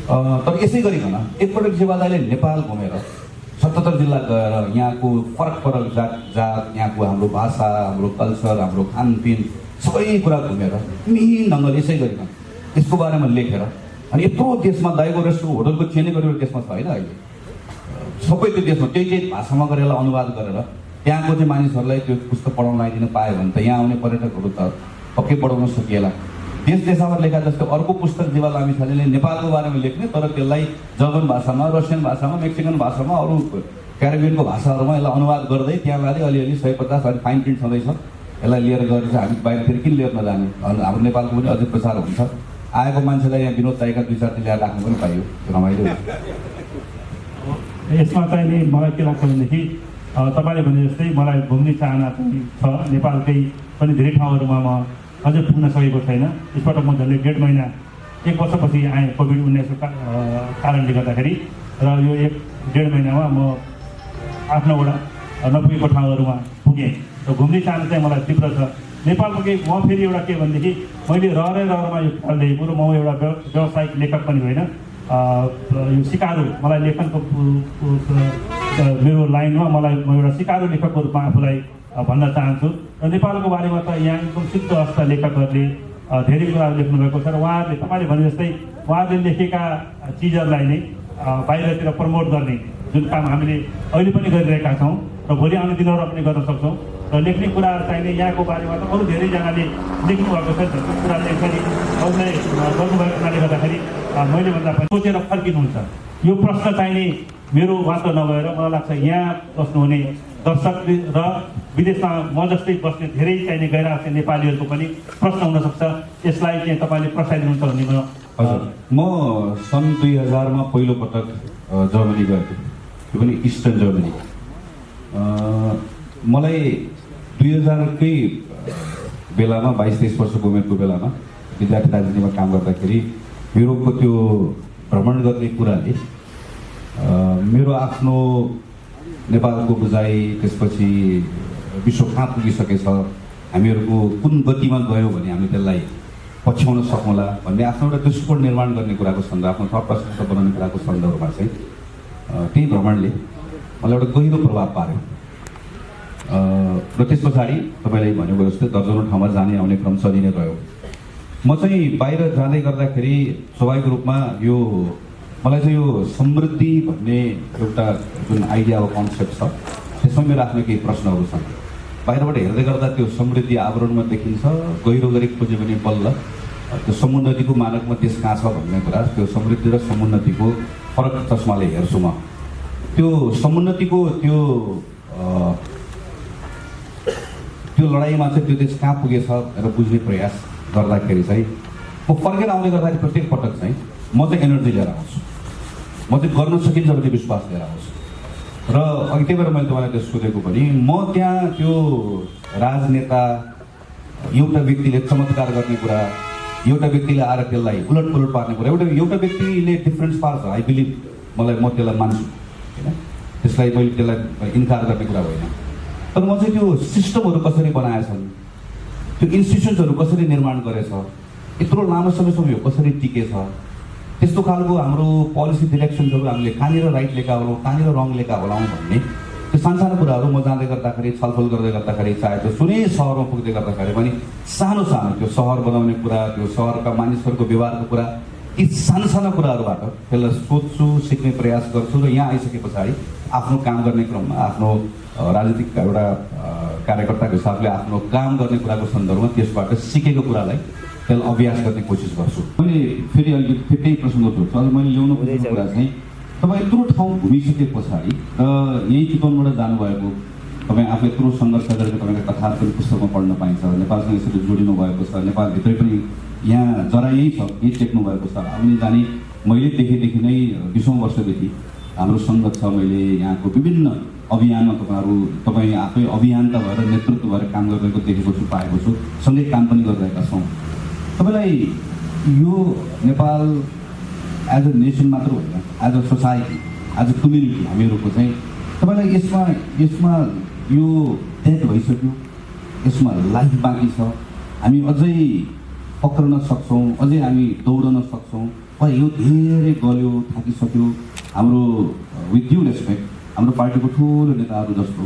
तर यसै गरिकन एकपटक जीवादाले नेपाल घुमेर 77 जिल्ला गएर यहाँको फरक जात यहाँको हाम्रो भाषा, हाम्रो कल्चर, हाम्रो खानपिन सबै कुरा घुमेर मिहिन ढङ्गले यसै गरिकन यसको बारेमा लेखेर अनि यत्रो देशमा दाइगो रेस्टुरेन्ट होटलको चेनै गरेर देशमा छ होइन अहिले सबै त्यो देशमा त्यही भाषामा गरेर यसलाई अनुवाद गरेर त्यहाँको चाहिँ मानिसहरूलाई त्यो पुस्तक पढाउन लगाइदिन पायो भने त यहाँ आउने पर्यटकहरू त पक्कै पढाउन सकिएला। देश देशावर लेखा जस्तो अर्को पुस्तक जीवा लामिछानेले नेपालको बारेमा लेख्ने तर त्यसलाई जर्मन भाषामा, रसियन भाषामा, मेक्सिकन भाषामा, अरू क्यारिबियनको भाषाहरूमा यसलाई अनुवाद गर्दै त्यहाँ लाँदै अलिअलि 150 अनि फाइन प्रिन्ट छँदैछ। यसलाई लिएर गएर चाहिँ हामी बाहिरतिर किन लिएर नजाने, हाम्रो नेपालको पनि अझै प्रचार हुन्छ। आएको मान्छेलाई यहाँ विनोद दाइका 2-4 ल्याएर राख्नु पनि पाइयो, रमाइलो। यसमा चाहिँ नि मलाई के लाग्छ भनेदेखि तपाईँले भने जस्तै मलाई घुम्ने चाहना चाहिँ छ। नेपालकै पनि धेरै ठाउँहरूमा म अझै पुग्न सकेको छैन। यसपटक म झन्डै 1.5 महिना 1 वर्षपछि आएँ कोभिड-19 कारणले गर्दाखेरि, र यो 1.5 महिनामा म आफ्नो वटा नपुगेको ठाउँहरूमा पुगेँ। र घुम्ने चाहना चाहिँ मलाई तीव्र छ। नेपालको केही म फेरि एउटा के भनेदेखि मैले रहरमा यो फल देखेको र म एउटा व्यावसायिक लेखक पनि होइन। यो सिकारु मलाई लेखनको मेरो लाइनमा म एउटा सिकारु लेखकको रूपमा आफूलाई भन्न चाहन्छु। र नेपालको बारेमा त यहाँ एकदम शुद्ध हस्त लेखकहरूले धेरै कुराहरू लेख्नुभएको छ र उहाँहरूले तपाईँले भने जस्तै उहाँहरूले लेखेका चिजहरूलाई नै बाहिरतिर प्रमोट गर्ने जुन काम हामीले अहिले पनि गरिरहेका छौँ र भोलि आउने दिनहरू पनि गर्न सक्छौँ। र लेख्ने कुराहरू चाहिने यहाँको बारेमा त अरू धेरैजनाले लेख्नुभएको छ। त्यो कुराले पनि अरूलाई गर्नुभएको हुनाले गर्दाखेरि मैले भन्दा पनि सोचेर फर्किनुहुन्छ। यो प्रश्न चाहिने मेरो मात्र नभएर मलाई लाग्छ यहाँ बस्नुहुने दर्शक र विदेशमा म जस्तै बस्ने धेरै चाहिने गैर नेपालीहरूको पनि प्रश्न हुनसक्छ। यसलाई चाहिँ तपाईँले प्रसाइदिनुहुन्छ भन्ने हजुर, म सन् 2000 मा पहिलोपटक जर्मनी गएको, त्यो पनि इस्टर्न जर्मनी। मलाई 2000 कै बेलामा 22-23 वर्षको उमेरको बेलामा विद्यार्थी राजनीतिमा काम गर्दाखेरि युरोपको त्यो भ्रमण गर्ने कुराले मेरो आफ्नो नेपालको बुझाइ, त्यसपछि विश्व कहाँ पुगिसकेछ, हामीहरूको कुन गतिमा गयो भने हामी त्यसलाई पछ्याउन सकौँला भन्ने आफ्नो एउटा दृष्टिकोण निर्माण गर्ने कुराको सन्दर्भ, आफ्नो थप प्रशस्त बनाउने कुराको सन्दर्भमा चाहिँ त्यही भ्रमणले मलाई एउटा गहिरो प्रभाव पार्यो। र त्यस पछाडि तपाईँले भनेको जस्तै दर्जनौँ ठाउँमा जाने आउने क्रम चलि नै रह्यो। म चाहिँ बाहिर जाँदै गर्दाखेरि स्वाभाविक रूपमा यो मलाई चाहिँ यो समृद्धि भन्ने एउटा जुन आइडिया वा कन्सेप्ट छ त्यसमा मेरो आफ्नो केही प्रश्नहरू छन्। बाहिरबाट हेर्दै गर्दा त्यो समृद्धि आवरणमा देखिन्छ, गहिरो गरी खोज्यो भने बल्ल त्यो समुन्नतिको मानकमा देश कहाँ छ भन्ने कुरा, त्यो समृद्धि र समुन्नतिको फरक चस्माले हेर्छु म। त्यो समुन्नतिको त्यो लडाइँमा चाहिँ त्यो देश कहाँ पुगेछ र बुझ्ने प्रयास गर्दाखेरि चाहिँ म फर्केर आउने गर्दाखेरि प्रत्येक पटक चाहिँ म चाहिँ एनर्जी लिएर आउँछु, म चाहिँ गर्न सकिन्छ भन्ने विश्वास लिएर आउँछु। र अघि त्यही भएर मैले तपाईँलाई त्यो सोधेको पनि, म त्यहाँ त्यो राजनेता एउटा व्यक्तिले चमत्कार गर्ने कुरा, एउटा व्यक्तिले आएर त्यसलाई उलटपुलट पार्ने कुरा, एउटा व्यक्तिले डिफरेन्स पार्छ, आई बिलिभ, म त्यसलाई मान्छु होइन, त्यसलाई मैले त्यसलाई इन्कार गर्ने कुरा होइन। तर म चाहिँ त्यो सिस्टमहरू कसरी बनाएछन्, त्यो इन्स्टिट्युसन्सहरू कसरी निर्माण गरेछ, यत्रो लामो समयसम्म यो कसरी टिकेछ, त्यस्तो खालको हाम्रो पोलिसी डिरेक्सन्सहरू हामीले कहाँनिर राइट लेखा होलाौँ, कहाँनिर रङ लेखा होलाौँ भन्ने त्यो सानो कुराहरू म जाँदै गर्दाखेरि, छलफल गर्दै गर्दाखेरि, चाहे त्यो सुनै सहरमा पुग्दै गर्दाखेरि पनि सानो त्यो सहर बनाउने कुरा, त्यो सहरका मानिसहरूको व्यवहारको कुरा, यी सानो कुराहरूबाट त्यसलाई सोध्छु, सिक्ने प्रयास गर्छु। र यहाँ आइसके पछाडि आफ्नो काम गर्ने क्रममा, आफ्नो राजनीतिक एउटा कार्यकर्ताको हिसाबले आफ्नो काम गर्ने कुराको सन्दर्भमा त्यसबाट सिकेको कुरालाई त्यसलाई अभ्यास गर्ने कोसिस गर्छु। मैले फेरि अलिकति त्यही प्रसङ्ग जोड्छु। अझ मैले ल्याउनु खोजेको कुरा चाहिँ तपाईँ यत्रो ठाउँ घुमिसके पछाडि र यही चितवनबाट जानुभएको, तपाईँ आफू यत्रो सङ्घर्ष गरेर तपाईँको कथाहरू पनि पुस्तकमा पढ्न पाइन्छ, नेपालसँग यसरी जोडिनु भएको छ, नेपालभित्रै पनि यहाँ जरा यही छ, यही टेक्नु भएको छ। आउने जाने मैले देखेदेखि नै 20औं वर्षदेखि हाम्रो सङ्गत छ। मैले यहाँको विभिन्न अभियानमा तपाईँ आफै अभियन्ता भएर नेतृत्व भएर काम गरिरहेको देखेको छु, पाएको छु, सँगै काम पनि गरिरहेका छौँ। तपाईँलाई यो नेपाल एज अ नेसन मात्र होइन, as a society, as a community हामीहरूको चाहिँ तपाईँलाई यसमा यो डेथ भइसक्यो, यसमा लाइफ बाँकी छ, हामी अझै पक्रन सक्छौँ, अझै हामी दौडन सक्छौँ यो धेरै गल्यो, थाकिसक्यो। हाम्रो विथ ड्यु रेस्पेक्ट हाम्रो पार्टीको ठुलो नेताहरू जस्तो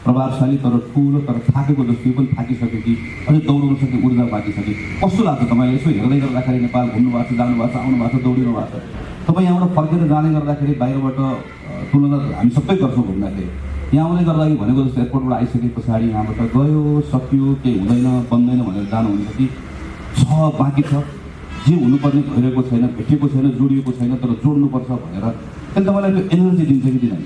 प्रभावशाली तर ठुलो तर थाकेको जस्तो यो पनि थाकिसक्यो कि अझै दौड्न सक्ने ऊर्जा बाँकिसक्यो। कस्तो लाग्छ तपाईँले यसो हेर्दै गर्दाखेरि नेपाल घुम्नु भएको छ, जानु भएको छ, आउनु भएको छ, दौडिनु भएको छ। तपाईँ यहाँबाट फर्केर जाँदै गर्दाखेरि बाहिरबाट तुलना हामी सबै गर्छौँ घुम्दाखेरि, यहाँ आउँदै गर्दाखेरि भनेको जस्तो एयरपोर्टबाट आइसके पछाडि यहाँबाट गयो सक्यो केही हुँदैन बन्दैन भनेर जानुहुन्छ कि छ बाँकी छ, जे हुनुपर्ने भइरहेको छैन, भेटिएको छैन, जोडिएको छैन, तर जोड्नुपर्छ भनेर त्यसले तपाईँलाई त्यो एनर्जी दिन्छ कि दिँदैन?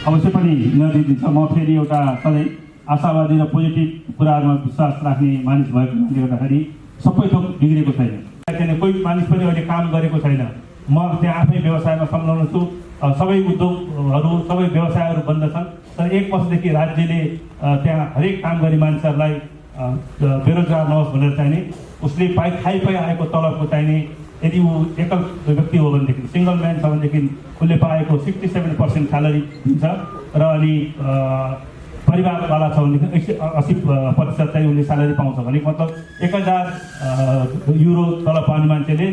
अवश्य पनि एनर्जी दिन्छ। म फेरि एउटा सधैँ आशावादी र पोजिटिभ कुराहरूमा विश्वास राख्ने मानिस भएको कारणले गर्दाखेरि सबै थोक बिग्रेको छैन। कोही मानिस पनि अहिले काम गरेको छैन। म त्यहाँ आफै व्यवसायमा संलग्न छु। सबै उद्योगहरू सबै व्यवसायहरू बन्द छन्, तर 1 वर्षदेखि राज्यले त्यहाँ हरेक काम गर्ने मानिसहरूलाई बेरोजगार नहोस् भनेर चाहिने उसले खाइ आएको तलबको चाहिने यदि ऊ एकल व्यक्ति हो भनेदेखि सिङ्गल म्यान छ भनेदेखि उसले पाएको 67% स्यालेरी दिन्छ र अनि परिवारवाला छ भनेदेखि 80% चाहिँ उसले स्यालेरी पाउँछ भने मतलब 1000 युरो तलब पाउने मान्छेले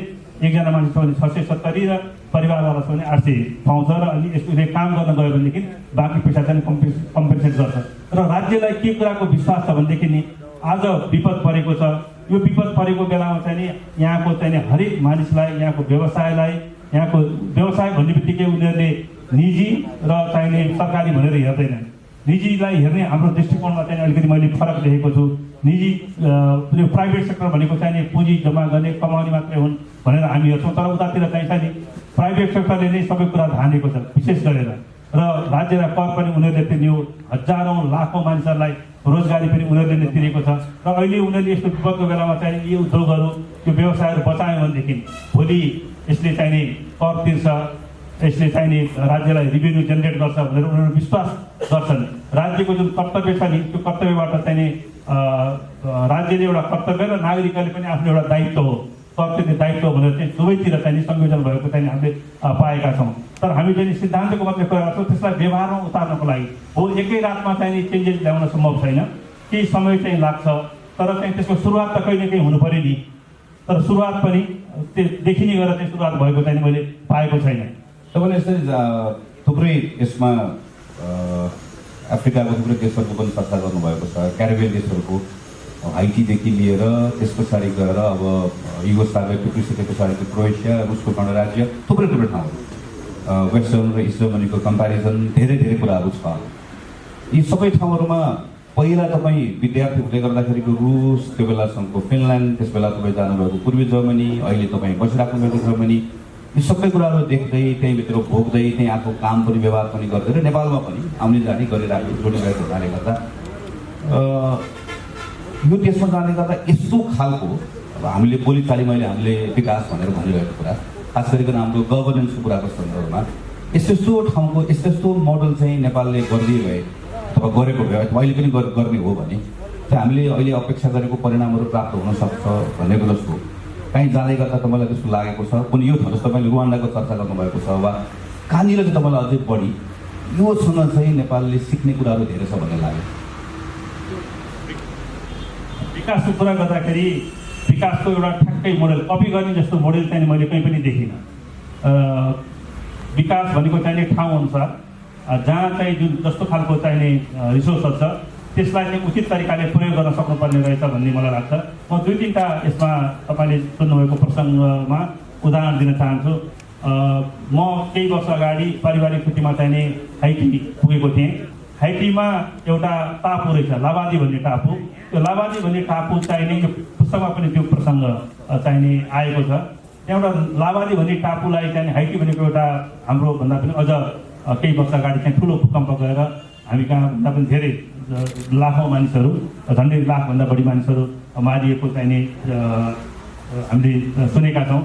एकजना मान्छे छ भने 670 र परिवारवाला छ भने 800 पाउँछ र अनि यसले काम गर्न गयो भनेदेखि बाँकी पैसा चाहिँ कम्पेन्सेट गर्छ। र राज्यलाई के कुराको विश्वास छ भनेदेखि नि आज विपद परेको छ, यो विपद परेको बेलामा चाहिँ नि यहाँको चाहिँ हरेक मानिसलाई यहाँको व्यवसायलाई यहाँको व्यवसाय भन्ने बित्तिकै उनीहरूले निजी र चाहिने सरकारी भनेर हेर्दैन। निजीलाई हेर्ने हाम्रो दृष्टिकोणमा चाहिँ अलिकति मैले फरक देखेको छु। निजी यो प्राइभेट सेक्टर भनेको चाहिँ पुँजी जम्मा गर्ने कमाउने मात्रै हुन् भनेर हामी हेर्छौँ, तर उतातिर चाहिन्छ नि प्राइभेट सेक्टरले नै सबै कुरा धानेको छ विशेष गरेर। र राज्यलाई कर पनि उनीहरूले तिर्यो, हजारौँ लाखौँ मानिसहरूलाई रोजगारी पनि उनीहरूले नै तिरेको छ। र अहिले उनीहरूले यस्तो विपदको बेलामा चाहिँ यी उद्योगहरू यो व्यवसायहरू बचायो भनेदेखि भोलि यसले चाहिने कर तिर्छ, यसले चाहिने राज्यलाई रेभेन्यू जेनेरेट गर्छ भनेर उनीहरू विश्वास गर्छन्। राज्यको जुन कर्तव्य छ नि त्यो कर्तव्यबाट चाहिने राज्यले एउटा कर्तव्य र नागरिकले पनि आफ्नो एउटा दायित्व हो, कर्तव्य दायित्व भनेर चाहिँ दुवैतिर चाहिँ संयोजन भएको चाहिँ हामीले पाएका छौँ। तर हामी चाहिँ सिद्धान्तको मात्रै कुरा गर्छौँ, त्यसलाई व्यवहारमा उतार्नको लागि हो एकै रातमा चाहिँ चेन्जेस ल्याउन सम्भव छैन, केही समय चाहिँ लाग्छ। तर चाहिँ त्यसको सुरुवात त कहिले काहीँ हुनु पऱ्यो नि, तर सुरुवात पनि देखिने गरेर चाहिँ सुरुवात भएको चाहिँ मैले पाएको छैन। तपाईँले यसरी थुप्रै यसमा अफ्रिकाको थुप्रै देशहरूको पनि चर्चा गर्नुभएको छ, क्यारिबियन देशहरूको हाइटीदेखि लिएर त्यस पछाडि गएर अब युगोस्लाभिया टुक्रिसके पछाडिको क्रोएसिया, रुसको गणराज्य, थुप्रै ठाउँहरू वेस्टर्न र इस्टर्न मनीको कम्पेरिजन धेरै कुराहरू छ। यी सबै ठाउँहरूमा पहिला तपाईँ विद्यार्थी हुँदै गर्दाखेरिको रुस, त्यो बेलासम्मको फिनल्यान्ड, त्यस बेला तपाईँ जानुभएको पूर्वी जर्मनी, अहिले तपाईँ बसिराख्नुभएको जर्मनी, यी सबै कुराहरू देख्दै त्यहीँभित्र भोग्दै त्यहीँ आएको काम पनि व्यवहार पनि गर्दै र नेपालमा पनि आउने जाने गरिरहेको जोडिरहेको हुनाले गर्दा यो देशमा जाने गर्दा यस्तो खालको अब हामीले बोलीचाली मैले हामीले विकास भनेर भनिरहेको कुरा खास गरिकन हाम्रो गभर्नेन्सको कुराको सन्दर्भमा यस्तो ठाउँको यस्तो मोडल चाहिँ नेपालले गर्दै गए अथवा गरेको भए अथवा अहिले पनि गर्ने हो भने चाहिँ हामीले अहिले अपेक्षा गरेको परिणामहरू प्राप्त हुन सक्छ भनेको जस्तो कहीँ जाँदै गर्दा तपाईँलाई त्यस्तो लागेको छ कुनै यो ठाउँ तपाईँले रुवान्डाको चर्चा गर्नुभएको छ वा कहाँनिर चाहिँ तपाईँलाई अझै बढी योसँग चाहिँ नेपालले सिक्ने कुराहरू धेरै छ भन्ने लाग्यो? विकासको कुरा गर्दाखेरि विकासको एउटा ठ्याक्कै मोडल कपी गर्ने जस्तो मोडल चाहिँ मैले कहीँ पनि देखिनँ। विकास भनेको चाहिने ठाउँ अनुसार जहाँ चाहिँ जुन जस्तो खालको चाहिने रिसोर्सहरू छ त्यसलाई चाहिँ उचित तरिकाले प्रयोग गर्न सक्नुपर्ने रहेछ भन्ने मलाई लाग्छ। म 2-3टा यसमा तपाईँले सुन्नुभएको प्रसङ्गमा उदाहरण दिन चाहन्छु। म केही वर्ष अगाडि पारिवारिक छुट्टीमा चाहिने हाइटी पुगेको थिएँ। हाइटीमा एउटा टापु रहेछ लाभादी भन्ने टापु। त्यो लाभादी भन्ने टापु चाहिने यो पुस्तकमा पनि त्यो प्रसङ्ग चाहिने आएको छ। त्यहाँ एउटा लाभादी भन्ने टापुलाई चाहिने हाइटी भनेको एउटा हाम्रो भन्दा पनि अझ केही वर्ष अगाडि चाहिँ ठुलो भूकम्प गएर हामी कहाँ भन्दा पनि धेरै लाखौँ मानिसहरू झन्डै लाखभन्दा बढी मानिसहरू मारिएको चाहिने हामीले सुनेका छौँ।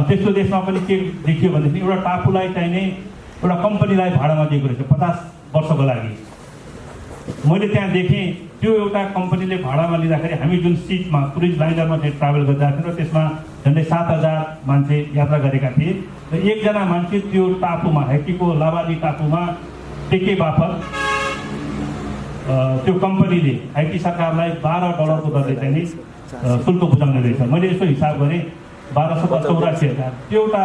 त्यस्तो देशमा पनि के देखियो भनेदेखि एउटा टापुलाई चाहिने एउटा कम्पनीलाई भाडामा दिएको रहेछ 50 वर्षको लागि। मैले त्यहाँ देखेँ त्यो एउटा कम्पनीले भाडामा लिँदाखेरि हामी जुन सिटमा क्रुज लाइनरमा चाहिँ ट्राभल गरिरहेको थियौँ र त्यसमा झन्डै 7000 मान्छे यात्रा गरेका थिए र एकजना मान्छे त्यो टापुमा हाइटीको लाभादी टापुमा टेके बापत त्यो कम्पनीले हाइटी सरकारलाई $12 दरले चाहिँ शुल्क बुझाउने रहेछ। मैले यसो हिसाब गरेँ 1284,000 त्यो एउटा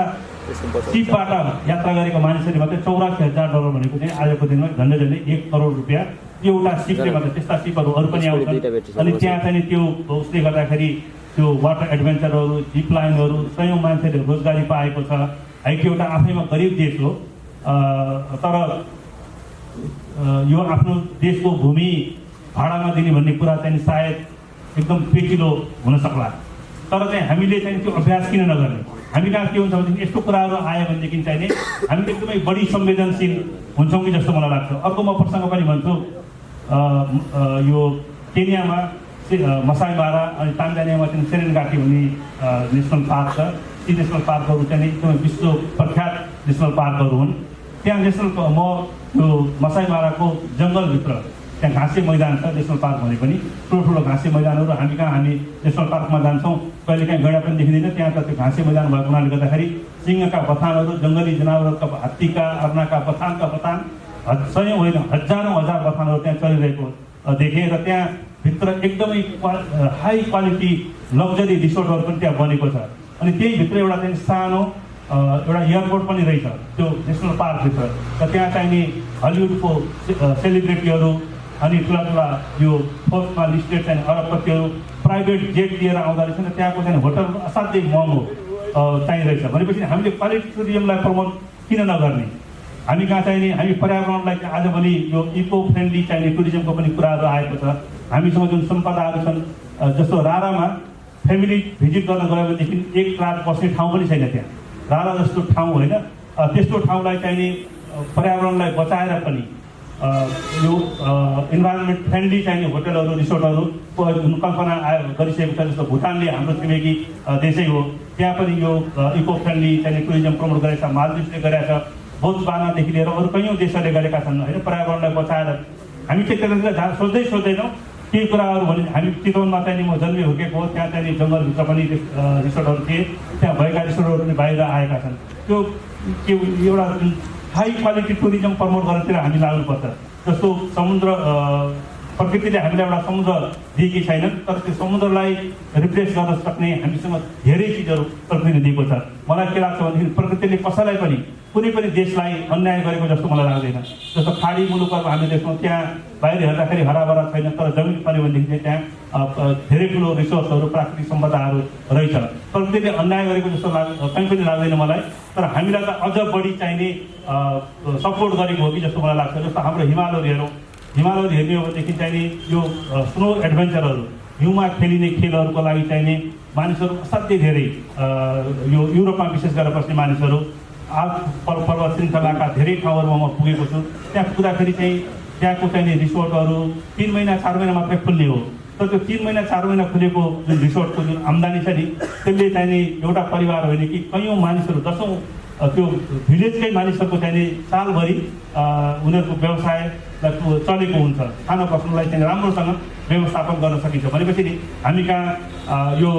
सिपबाट यात्रा गरेको मानिसहरूले मात्रै $84,000 भनेको चाहिँ आजको दिनमा झन्डै 1 करोड रुपियाँ एउटा सिपले मात्रै। त्यस्ता सिपहरू अरू पनि आउँछन् अनि त्यहाँ चाहिँ त्यो उसले गर्दाखेरि त्यो वाटर एडभेन्चरहरू जिप लाइनहरू सयौँ मान्छेले रोजगारी पाएको छ। हाइटी एउटा आफैमा गरिब देश हो तर यो आफ्नो देशको भूमि भाडामा दिने भन्ने कुरा चाहिँ सायद एकदम पेचिलो हुन सक्ला। तर चाहिँ हामीले चाहिँ त्यो अभ्यास किन नगर्ने? हामी कहाँ के हुन्छ भनेदेखि यस्तो कुराहरू आयो भनेदेखि चाहिँ नि हामी एकदमै बढी संवेदनशील हुन्छौँ कि जस्तो मलाई लाग्छ। अर्को म प्रसङ्ग पनि भन्छु, यो केन्यामा मसाई मारा अनि तान्जानियामा चाहिँ सेरेनगाटी भन्ने नेसनल पार्क छ। ती नेसनल पार्कहरू चाहिँ एकदमै विश्व प्रख्यात नेसनल पार्कहरू हुन्। त्यहाँ म त्यो मसाई माराको जङ्गलभित्र त्यहाँ घाँसे मैदान छ। नेसनल पार्क भने पनि ठुलो घाँसे मैदानहरू। हामी नेसनल पार्कमा जान्छौँ कहिलेकाहीँ गैँडा पनि देखिँदैन। त्यहाँ त त्यो घाँसे मैदान भएको हुनाले गर्दाखेरि सिंहका बथानहरू, जङ्गली जनावरका हात्तीका अर्नाका बथानका बथान सयौँ होइन हजारौँ हजार बथानहरू त्यहाँ चलिरहेको देखेँ। र त्यहाँभित्र एकदमै हाई क्वालिटी लग्जरी रिसोर्टहरू पनि त्यहाँ बनेको छ। अनि त्यही भित्र एउटा चाहिँ सानो एउटा एयरपोर्ट पनि रहेछ त्यो नेसनल पार्कभित्र। र त्यहाँ चाहिने हलिउडको सेलिब्रिटीहरू अनि ठुला यो फोर्समा लिस्टेड चाहिँ अरबपतिहरू प्राइभेट जेट लिएर आउँदो रहेछ। र त्यहाँको चाहिँ होटल असाध्यै महँगो चाहिँ रहेछ। भनेपछि हामीले क्वालिटी टुरिज्मलाई प्रमोट किन नगर्ने? हामी कहाँ चाहिने हामी पर्यावरणलाई आजभोलि यो इको फ्रेन्डली चाहिने टुरिज्मको पनि कुराहरू आएको छ। हामीसँग जुन सम्पदाहरू छन् जस्तो रारामा फ्यामिली भिजिट गर्न गयो भनेदेखि 1 रात बस्ने ठाउँ पनि छैन त्यहाँ। रारा जस्तो ठाउँ होइन त्यस्तो ठाउँलाई चाहिने पर्यावरणलाई बचाएर पनि यो इन्भाइरोमेन्ट फ्रेन्डली चाहिने होटलहरू रिसोर्टहरूको कल्पना गरिसकेको छ। जस्तो भुटानले हाम्रो छिमेकी देशै हो, त्यहाँ पनि यो इको फ्रेन्डली चाहिने टुरिज्म प्रमोट गरेको छ। मालदिभ्सले गरेका छ, बोत्सवानादेखि लिएर अरू कैयौँ देशहरूले गरेका छन् होइन पर्यावरणलाई बचाएर। हामी चाहिँ त्यतातिर सोच्दैनौँ केही कुराहरू भने हामी चितवनमा चाहिँ म जन्मे हुर्केको हो। त्यहाँ चाहिँ जङ्गलभित्र पनि रिसोर्टहरू थिए। त्यहाँ भएका रिसोर्टहरू पनि बाहिर आएका छन्। त्यो एउटा हाई क्वालिटी टुरिज्म प्रमोट गर्नतिर हामी लाग्नुपर्छ। जस्तो समुद्र प्रकृतिले हामीलाई एउटा समुद्र दिएकी छैनन् तर त्यो समुद्रलाई रिप्लेस गर्न सक्ने हामीसँग धेरै चिजहरू प्रकृतिले दिएको छ। मलाई के लाग्छ भनेदेखि प्रकृतिले कसैलाई पनि कुनै पनि देशलाई अन्याय गरेको जस्तो मलाई लाग्दैन। जस्तो खाडी मुलुकहरू हामी देख्छौँ त्यहाँ बाहिर हेर्दाखेरि हराभरा छैन तर जमिन पऱ्यो भनेदेखि चाहिँ त्यहाँ धेरै ठुलो रिसोर्सहरू प्राकृतिक सम्पदाहरू रहेछ। प्रकृतिले अन्याय गरेको जस्तो कहीँ पनि लाग्दैन मलाई। तर हामीलाई त अझ बढी चाहिने सपोर्ट गरेको हो कि जस्तो मलाई लाग्छ। जस्तो हाम्रो हिमालहरू हेर्ने हो भनेदेखि चाहिने यो स्नो एडभेन्चरहरू हिउँमा खेलिने खेलहरूको लागि चाहिने मानिसहरू असाध्यै धेरै यो युरोपमा विशेष गरेर बस्ने मानिसहरू पर्वत श्रृङ्खलाका धेरै ठाउँहरूमा म पुगेको छु। त्यहाँ पुग्दाखेरि चाहिँ त्यहाँको चाहिने रिसोर्टहरू 3 महिना 4 महिना मात्रै खुल्ने हो। तर त्यो 3 महिना 4 महिना खुलेको जुन रिसोर्टको जुन आम्दानी छ नि त्यसले चाहिने एउटा परिवार होइन कि कैयौँ मानिसहरू दसौँ त्यो भिलेजकै मानिसहरूको चाहिने सालभरि उनीहरूको व्यवसाय चलेको हुन्छ। खाना बस्नुलाई चाहिँ राम्रोसँग व्यवस्थापन गर्न सकिन्छ। भनेपछि नि हामी कहाँ यो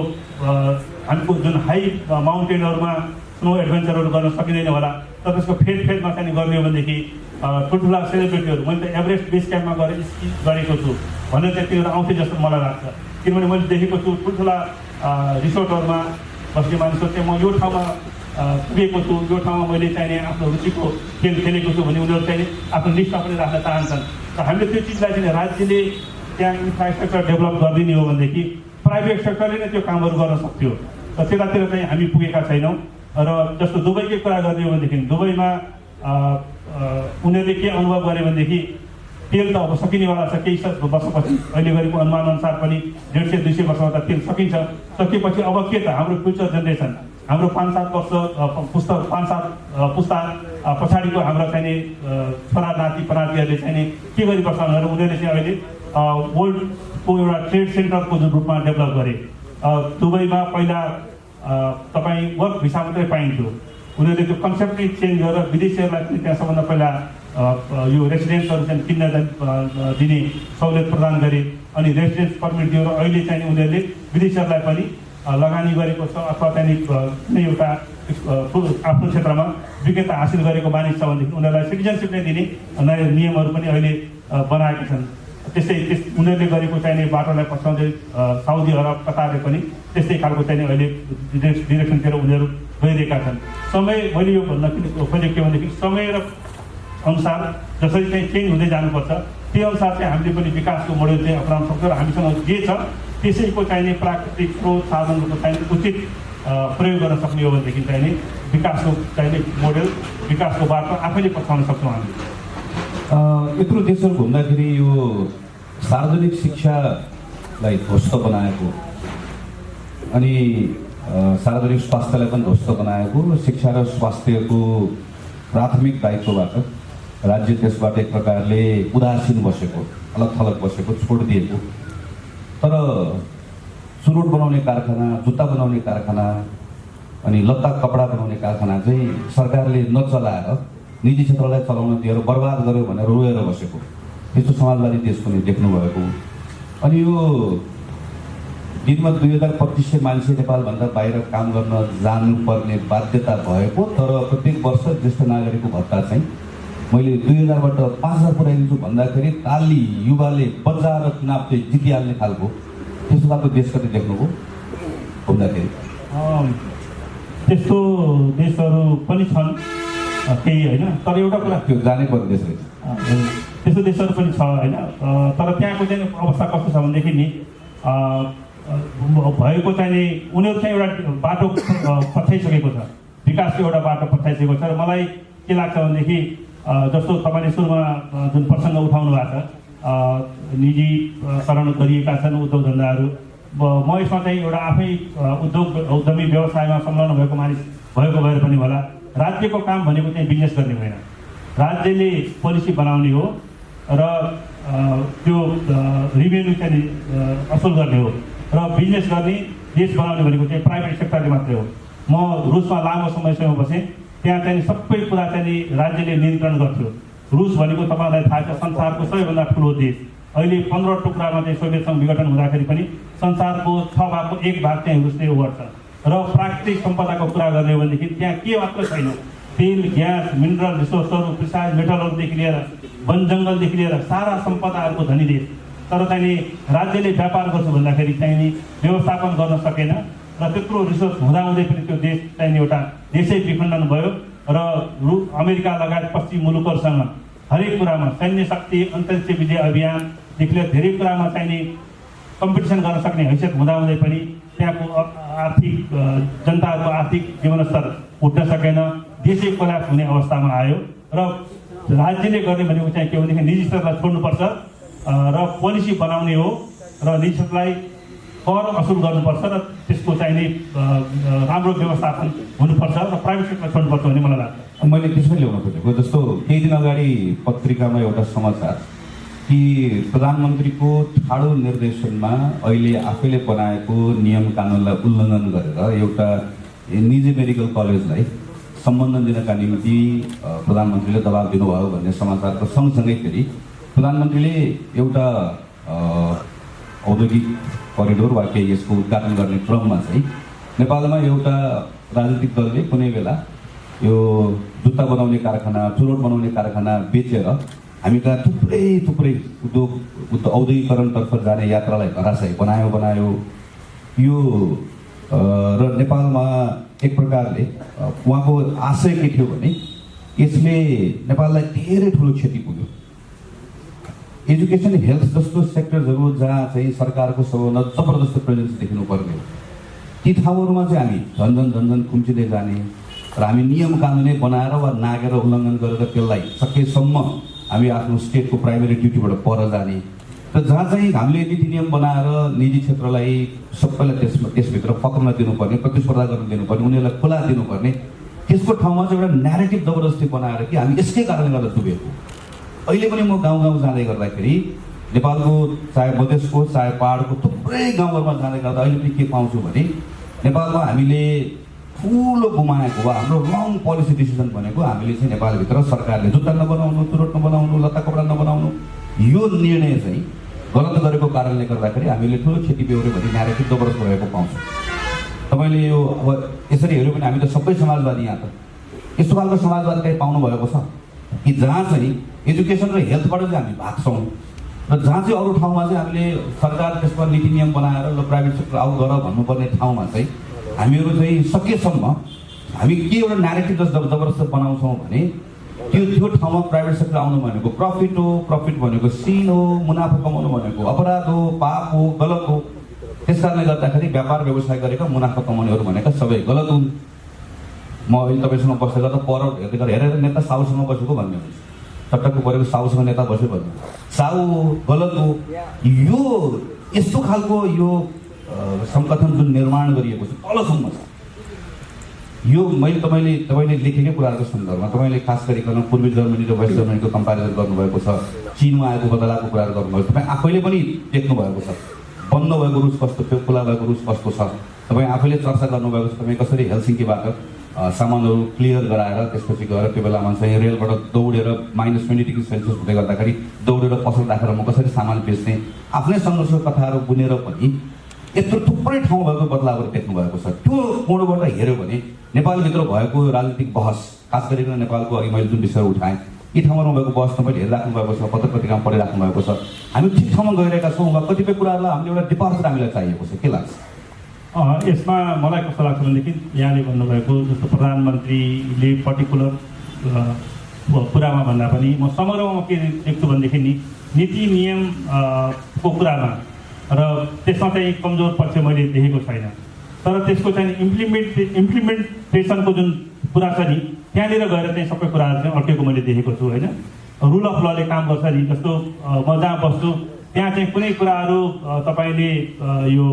हामीको जुन हाई माउन्टेनहरूमा स्नो एडभेन्चरहरू गर्न सकिँदैन होला तर त्यसको फेदमा चाहिँ गर्ने हो भनेदेखि ठुल्ठुला सेलिब्रिटीहरू मैले त एभरेस्ट बेस क्याम्पमा गएर स्की गरेको छु भनेर चाहिँ त्यो आउँथे जस्तो मलाई लाग्छ। किनभने मैले देखेको छु ठुल्ठुला रिसोर्टहरूमा बस्ने मानिसहरू चाहिँ म यो ठाउँमा पुगेको छु, यो ठाउँमा मैले चाहिने आफ्नो रुचिको खेल खेलेको छु भने उनीहरू चाहिँ आफ्नो लिस्टमा पनि राख्न चाहन्छन्। र हामीले त्यो चिजलाई चाहिँ राज्यले त्यहाँ इन्फ्रास्ट्रक्चर डेभलप गरिदिने हो भनेदेखि प्राइभेट सेक्टरले नै त्यो कामहरू गर्न सक्थ्यो। र त्यतातिर चाहिँ हामी पुगेका छैनौँ। र जस्तो दुबईकै कुरा गर्ने हो भनेदेखि दुबईमा उनीहरूले के अनुभव गरे भनेदेखि तेल त अब सकिनेवाला छ केही वर्षपछि। अहिले गरेको अनुमानअनुसार पनि 150-200 वर्षमा त तेल सकिन्छ। सकेपछि अब के त हाम्रो फ्युचर जेनेरेसन हाम्रो 5-7 वर्ष पुस्ता पछाडिको हाम्रो चाहिने छोरा नाति पनातिहरूले चाहिँ के गरिबस्छ भनेर उनीहरूले चाहिँ अहिले वर्ल्डको एउटा ट्रेड सेन्टरको जुन रूपमा डेभलप गरे। दुबईमा पहिला तपाईँ वर्क भिसा मात्रै पाइन्थ्यो। उनीहरूले त्यो कन्सेप्ट नै चेन्ज गरेर विदेशीहरूलाई पनि त्यहाँ सबभन्दा पहिला यो रेसिडेन्सहरू चाहिँ किन्न दिने सहुलियत प्रदान गरे अनि रेसिडेन्स पर्मिट दियो। र अहिले चाहिँ उनीहरूले विदेशीहरूलाई पनि लगानी गरेको छ अथवा चाहिँ कुनै एउटा आफ्नो क्षेत्रमा विज्ञता हासिल गरेको मानिस छ भनेदेखि उनीहरूलाई सिटिजनसिप नै दिने नयाँ नियमहरू पनि अहिले बनाएका छन्। त्यस्तै उनीहरूले गरेको चाहिने बाटोलाई पछ्याउँदै साउदी अरब कतारले पनि त्यस्तै खालको चाहिने अहिले डिरेक्सनतिर उनीहरू गइरहेका छन्। समय मैले यो भन्न खोजेको के भनेदेखि समय र अनुसार जसरी चाहिँ चेन्ज हुँदै जानुपर्छ त्यो अनुसार चाहिँ हामीले पनि विकासको मोडेल चाहिँ अपनाउन सक्छौँ र हामीसँग जे छ त्यसैको चाहिने प्राकृतिक स्रोत साधनको चाहिने उचित प्रयोग गर्न सक्ने हो भनेदेखि चाहिने विकासको चाहिने मोडेल विकासको बाटो आफैले पछ्याउन सक्छौँ हामीले। यत्रो देशहरू घुम्दाखेरि यो सार्वजनिक शिक्षालाई ध्वस्त बनाएको अनि सार्वजनिक स्वास्थ्यलाई पनि ध्वस्त बनाएको शिक्षा र स्वास्थ्यको प्राथमिक दायित्वबाट राज्य त्यसबाट एक प्रकारले उदासीन बसेको अलग थलग बसेको छोडिदिएको। तर चुरोट बनाउने कारखाना जुत्ता बनाउने कारखाना अनि लत्ता कपडा बनाउने कारखाना चाहिँ सरकारले नचलाएर निजी क्षेत्रलाई चलाउन दिएर बर्बाद गर्यो भनेर रोएर बसेको त्यस्तो समाजवादी देश पनि देख्नुभएको। अनि यो दिनमा 2250 मान्छे नेपालभन्दा बाहिर काम गर्न जानुपर्ने बाध्यता भएको तर प्रत्येक वर्ष ज्येष्ठ नागरिकको भत्ता चाहिँ मैले 2000बाट 5000 पुऱ्याइदिन्छु भन्दाखेरि ताली युवाले बजाएर चुनाव चाहिँ जितिहाल्ने खालको त्यस्तो खालको देश कति देख्नुभयो घुम्दाखेरि? त्यस्तो देशहरू पनि छन् केही होइन, तर एउटा कुरा त्यो जानै पर्ने देश रहेछ। त्यस्तो देशहरू पनि छ होइन, तर त्यहाँको चाहिँ अवस्था कस्तो छ भनेदेखि नि भएको चाहिँ उनीहरू चाहिँ एउटा बाटो पछ्याइसकेको छ, विकासको एउटा बाटो पछ्याइसकेको छ। र मलाई के लाग्छ भनेदेखि जस्तो तपाईँले सुरुमा जुन प्रसङ्ग उठाउनु भएको छ निजीकरण गरिएका छन् उद्योग धन्दाहरू, म यसमा चाहिँ एउटा आफै उद्यमी व्यवसायमा संलग्न भएको मानिस भएको भएर पनि होला राज्यको काम भनेको चाहिँ बिजनेस गर्ने होइन, राज्यले पोलिसी बनाउने हो र त्यो रिभेन्यू चाहिँ असुल गर्ने हो र बिजनेस गर्ने देश बनाउने भनेको चाहिँ प्राइभेट सेक्टरले मात्रै हो। म रुसमा लामो समयसम्म बसेँ, त्यहाँ चाहिँ सबै कुरा चाहिँ राज्यले नियन्त्रण गर्थ्यो। रुस भनेको तपाईँलाई थाहा छ संसारको सबैभन्दा ठुलो देश, अहिले 15 टुक्रामा चाहिँ सोभियत सङ्घ विघटन हुँदाखेरि पनि संसारको 6 भागको 1 भाग चाहिँ रुसले ओगट्छ। र प्राकृतिक सम्पदाको कुरा गर्ने हो भनेदेखि त्यहाँ के मात्र छैन, तेल ग्यास मिनरल रिसोर्सहरू प्रिसाइज मेटलहरूदेखि लिएर वन जङ्गलदेखि लिएर सारा सम्पदाहरूको धनी देश। तर चाहिँ राज्यले व्यापार गर्छु भन्दाखेरि चाहिँ व्यवस्थापन गर्न सकेन र त्यत्रो रिसोर्स हुँदाहुँदै पनि त्यो देश चाहिँ एउटा देशै विखण्डन भयो र अमेरिका लगायत पश्चिम मुलुकहरूसँग हरेक कुरामा सैन्य शक्ति अन्तरिक्ष विजय अभियानदेखि लिएर धेरै कुरामा चाहिँ कम्पिटिसन गर्न सक्ने हैसियत हुँदाहुँदै पनि त्यहाँको आर्थिक जनताहरूको आर्थिक जीवनस्तर उठ्न सकेन, देशै कोल्याप्स हुने अवस्थामा आयो। र राज्यले गर्ने भनेको चाहिँ के भनेदेखि निजी क्षेत्रलाई छोड्नुपर्छ र पोलिसी बनाउने हो र निजी क्षेत्रलाई कर असुल गर्नुपर्छ र त्यसको चाहिने राम्रो व्यवस्थापन हुनुपर्छ र प्राइभेट सेक्टरलाई छोड्नुपर्छ भन्ने मलाई लाग्छ। मैले त्यसमै ल्याउन खोजेको जस्तो केही दिन अगाडि पत्रिकामा एउटा समाचार कि प्रधानमन्त्रीको ठाडो निर्देशनमा अहिले आफैले बनाएको नियम कानुनलाई उल्लङ्घन गरेर एउटा निजी मेडिकल कलेजलाई सम्बन्धन दिनका निम्ति प्रधानमन्त्रीले दबाब दिनुभयो भन्ने समाचारको सँगसँगै फेरि प्रधानमन्त्रीले एउटा औद्योगिक करिडोर वा केही यसको उद्घाटन गर्ने क्रममा चाहिँ नेपालमा एउटा राजनीतिक दलले कुनै बेला यो जुत्ता बनाउने कारखाना चुरोट बनाउने कारखाना बेचेर हामी कहाँ थुप्रै औद्योगिकरणतर्फ जाने यात्रालाई धराशायी बनायो यो र नेपालमा एक प्रकारले उहाँको आशय के थियो भने यसले नेपाललाई धेरै ठुलो क्षति पुग्यो। एजुकेसन हेल्थ जस्तो सेक्टरहरू जहाँ चाहिँ सरकारको सबभन्दा जबरजस्त प्रेजेन्स देखिनुपर्ने हो ती ठाउँहरूमा चाहिँ हामी झन्झन खुम्चिँदै जाने र हामी नियम कानुनै बनाएर वा नागेर उल्लङ्घन गरेर त्यसलाई सकेसम्म हामी आफ्नो स्टेटको प्राइमेरी ड्युटीबाट पर जाने र जहाँ चाहिँ हामीले नीति नियम बनाएर निजी क्षेत्रलाई सबैलाई त्यसभित्र पक्रन दिनुपर्ने प्रतिस्पर्धा गर्न दिनुपर्ने उनीहरूलाई खुला दिनुपर्ने त्यसको ठाउँमा चाहिँ एउटा न्यारेटिभ जबरजस्ती बनाएर कि हामी यसकै कारणले गर्दा डुबेको। अहिले पनि म गाउँ जाँदै गर्दाखेरि नेपालको चाहे मधेसको चाहे पहाडको थुप्रै गाउँहरूमा जाँदै गर्दा अहिले पनि के पाउँछु भने नेपालमा हामीले ठुलो गुमाएको वा हाम्रो रङ पोलिसी डिसिजन भनेको हामीले चाहिँ नेपालभित्र सरकारले जुत्ता नबनाउनु चुरोट नबनाउनु लत्ता कपडा नबनाउनु यो निर्णय चाहिँ गलत गरेको कारणले गर्दाखेरि हामीले ठुलो क्षति बेहोऱ्यो भन्ने न्यारेटिभ जबरजस्त रहेको पाउँछौँ। तपाईँले यो अब यसरी हेऱ्यो भने हामी त सबै समाजवादी यहाँ त यस्तो खालको समाजवादी चाहिँ पाउनु भएको छ कि जहाँ चाहिँ एजुकेसन र हेल्थबाट चाहिँ हामी भाग्छौँ र जहाँ चाहिँ अरू ठाउँमा चाहिँ हामीले सरकार त्यसमा नीति नियम बनाएर ल प्राइभेट सेक्टर आउट गर भन्नुपर्ने ठाउँमा चाहिँ हामीहरू चाहिँ सकेसम्म हामी के एउटा न्यारेटिभ जबरजस्त बनाउँछौँ भने त्यो ठाउँमा प्राइभेट सेक्टर आउनु भनेको प्रफिट हो, प्रफिट भनेको सिन हो, मुनाफा कमाउनु भनेको अपराध हो, पाप हो, गलत हो। त्यस कारणले गर्दाखेरि व्यापार व्यवसाय गरेका मुनाफा कमाउनेहरू भनेका सबै गलत हुन्। म अहिले तपाईँसँग बसेर त पर हेरेर नेता साउसँग बसेको भन्ने हुन्छ, चट्टक्क परेको साउसँग नेता बस्यो भन्ने साउ गलत हो। यो यस्तो खालको यो सङ्गठन जुन निर्माण गरिएको छ तलसम्म छ। यो मैले तपाईँले लेखेकै कुराहरूको सन्दर्भमा तपाईँले खास गरिकन पूर्वी जर्मनी र वेस्ट जर्मनीको कम्पेरिजन गर्नुभएको छ, चिनमा आएको बदलाएको कुराहरू गर्नुभएको छ। तपाईँ आफैले पनि देख्नु भएको छ बन्द भएको रुस कस्तो थियो, खुला भएको रुस कस्तो छ। तपाईँ आफैले चर्चा गर्नुभएको छ तपाईँ कसरी हेलसिङ्कीबाट सामानहरू क्लियर गराएर त्यसपछि गएर त्यो बेलामा चाहिँ रेलबाट दौडेर -20 डिग्री सेल्सियस हुँदै गर्दाखेरि दौडेर पसल राखेर म कसरी सामान बेच्ने आफ्नै सङ्घर्ष कथाहरू बुनेर पनि यत्रो थुप्रै ठाउँ भएको बदलावहरू देख्नु भएको छ। त्यो कोणबाट हेऱ्यो भने नेपालभित्र भएको राजनीतिक बहस, खास गरिकन नेपालको अघि मैले जुन विषय उठाएँ, यी ठाउँमा भएको बहस तपाईँले हेरिराख्नु भएको छ, पत्र पत्रिकामा पढिराख्नु भएको छ। हामी ठिक ठाउँमा गइरहेका छौँ वा कतिपय कुराहरूलाई हामीले एउटा डिपार्चर हामीलाई चाहिएको छ। के लाग्छ यसमा? मलाई कस्तो लाग्छ भनेदेखि यहाँले भन्नुभएको जस्तो प्रधानमन्त्रीले पर्टिकुलर कुरामा भन्दा पनि म समग्रमा के देख्छु भनेदेखि नि नीति नियम को कुरामा र त्यसमा चाहिँ कमजोर पक्ष मैले देखेको छैन। तर त्यसको चाहिँ इम्प्लिमेन्टेसनको जुन कुरा छ नि त्यहाँनिर गएर चाहिँ सबै कुराहरू चाहिँ अड्केको मैले देखेको छु होइन। रुल अफ लले काम गर्छ नि, जस्तो म जहाँ बस्छु त्यहाँ चाहिँ कुनै कुराहरू तपाईँले यो